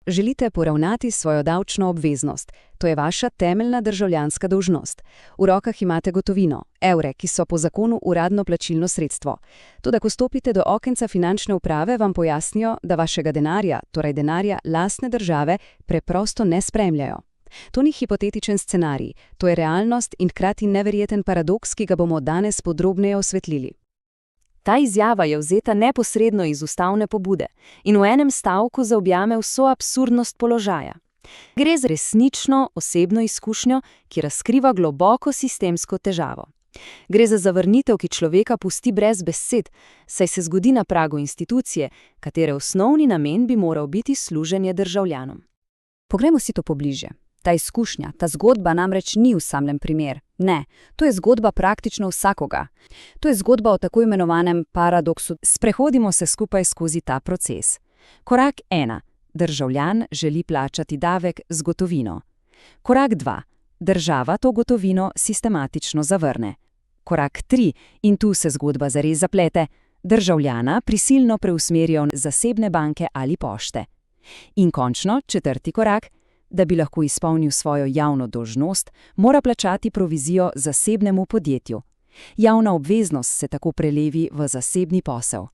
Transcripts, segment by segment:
Želite poravnati svojo davčno obveznost. To je vaša temeljna državljanska dolžnost. V rokah imate gotovino, evre, ki so po zakonu uradno plačilno sredstvo. Toda ko stopite do okenca finančne uprave, vam pojasnijo, da vašega denarja, torej denarja lastne države, preprosto ne spremljajo. To ni hipotetičen scenarij, to je realnost in hkrati neverjeten paradoks, ki ga bomo danes podrobneje osvetlili. Ta izjava je vzeta neposredno iz ustavne pobude in v enem stavku zaobjame vso absurdnost položaja. Gre za resnično osebno izkušnjo, ki razkriva globoko sistemsko težavo. Gre za zavrnitev, ki človeka pusti brez besed, saj se zgodi na pragu institucije, katere osnovni namen bi moral biti služenje državljanom. Poglejmo si to pobliže. Ta izkušnja, ta zgodba namreč ni osamljen primer. Ne, to je zgodba praktično vsakoga. To je zgodba o tako imenovanem paradoksu. Sprehodimo se skupaj skozi ta proces. Korak 1. Državljan želi plačati davek z gotovino. Korak 2. Država to gotovino sistematično zavrne. Korak 3. In tu se zgodba zares zaplete. Državljana prisilno preusmerijo v zasebne banke ali pošte. In končno, 4. korak. Da bi lahko izpolnil svojo javno dolžnost, mora plačati provizijo zasebnemu podjetju. Javna obveznost se tako prelevi v zasebni posel.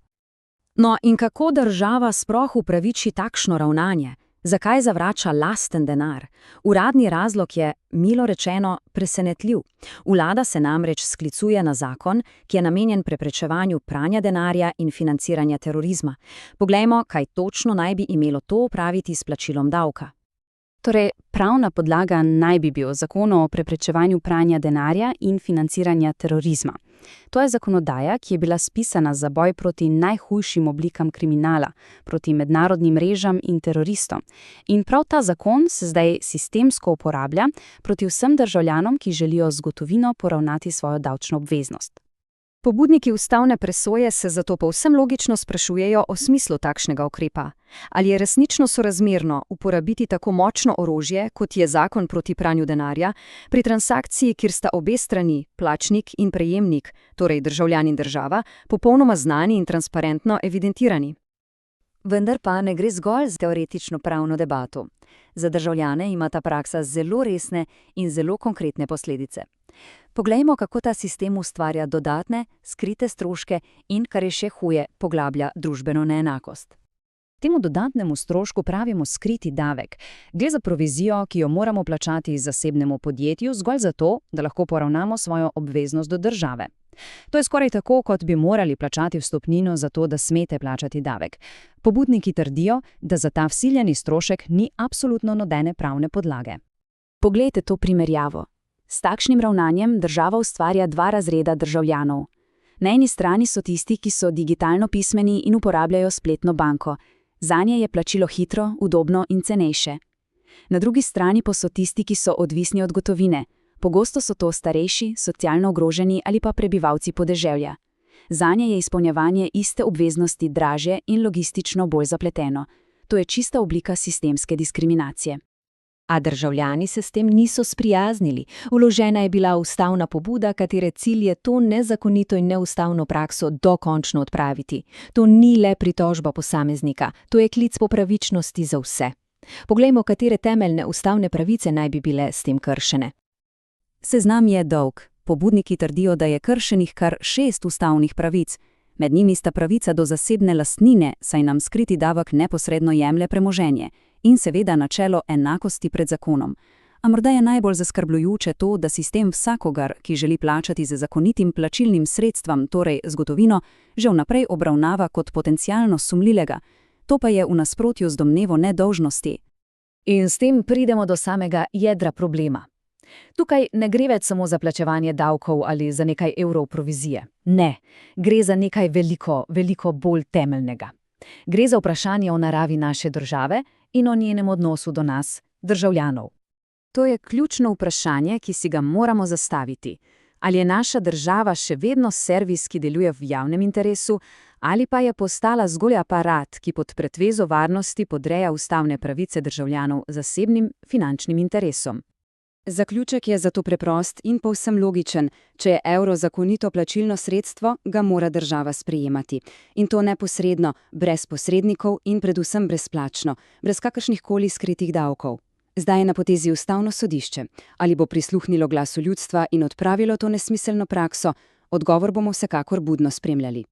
No, in kako država sploh upraviči takšno ravnanje? Zakaj zavrača lasten denar? Uradni razlog je, milo rečeno, presenetljiv. Vlada se namreč sklicuje na zakon, ki je namenjen preprečevanju pranja denarja in financiranja terorizma. Poglejmo, kaj točno naj bi imelo to opraviti s plačilom davka. Torej, pravna podlaga naj bi bil Zakon o preprečevanju pranja denarja in financiranja terorizma. To je zakonodaja, ki je bila spisana za boj proti najhujšim oblikam kriminala, proti mednarodnim mrežam in teroristom. In prav ta zakon se zdaj sistemsko uporablja proti vsem državljanom, ki želijo z gotovino poravnati svojo davčno obveznost. Pobudniki ustavne presoje se zato povsem logično sprašujejo o smislu takšnega ukrepa. Ali je resnično sorazmerno uporabiti tako močno orožje, kot je zakon proti pranju denarja, pri transakciji, kjer sta obe strani, plačnik in prejemnik, torej državljan in država, popolnoma znani in transparentno evidentirani? Vendar pa ne gre zgolj za teoretično pravno debato. Za državljane ima ta praksa zelo resne in zelo konkretne posledice. Poglejmo, kako ta sistem ustvarja dodatne, skrite stroške in, kar je še huje, poglablja družbeno neenakost. Temu dodatnemu strošku pravimo skriti davek. Gre za provizijo, ki jo moramo plačati zasebnemu podjetju zgolj zato, da lahko poravnamo svojo obveznost do države. To je skoraj tako, kot bi morali plačati vstopnino za to, da smete plačati davek. Pobudniki trdijo, da za ta vsiljeni strošek ni absolutno nobene pravne podlage. Poglejte to primerjavo. S takšnim ravnanjem država ustvarja dva razreda državljanov. Na eni strani so tisti, ki so digitalno pismeni in uporabljajo spletno banko. Zanje je plačilo hitro, udobno in cenejše. Na drugi strani pa so tisti, ki so odvisni od gotovine. Pogosto so to starejši, socialno ogroženi ali pa prebivalci podeželja. Zanje je izpolnjevanje iste obveznosti dražje in logistično bolj zapleteno. To je čista oblika sistemske diskriminacije. A državljani se s tem niso sprijaznili. Vložena je bila ustavna pobuda, katere cilj je to nezakonito in neustavno prakso dokončno odpraviti. To ni le pritožba posameznika, to je klic po pravičnosti za vse. Poglejmo, katere temeljne ustavne pravice naj bi bile s tem kršene. Seznam je dolg. Pobudniki trdijo, da je kršenih kar 6 ustavnih pravic. Med njimi sta pravica do zasebne lastnine, saj nam skriti davek neposredno jemlje premoženje, in seveda načelo enakosti pred zakonom. A morda je najbolj zaskrbljujoče to, da sistem vsakogar, ki želi plačati z zakonitim plačilnim sredstvom, torej z gotovino, že vnaprej obravnava kot potencialno sumljivega. To pa je v nasprotju z domnevo nedolžnosti. In s tem pridemo do samega jedra problema. Tukaj ne gre več samo za plačevanje davkov ali za nekaj evrov provizije. Ne, gre za nekaj veliko bolj temeljnega. Gre za vprašanje o naravi naše države in o njenem odnosu do nas, državljanov. To je ključno vprašanje, ki si ga moramo zastaviti. Ali je naša država še vedno servis, ki deluje v javnem interesu, ali pa je postala zgolj aparat, ki pod pretvezo varnosti podreja ustavne pravice državljanov zasebnim finančnim interesom. Zaključek je zato preprost in povsem logičen. Če je evro zakonito plačilno sredstvo, ga mora država sprejemati. In to neposredno, brez posrednikov in predvsem brezplačno, brez kakršnihkoli skritih davkov. Zdaj je na potezi Ustavno sodišče. Ali bo prisluhnilo glasu ljudstva in odpravilo to nesmiselno prakso? Odgovor bomo vsekakor budno spremljali.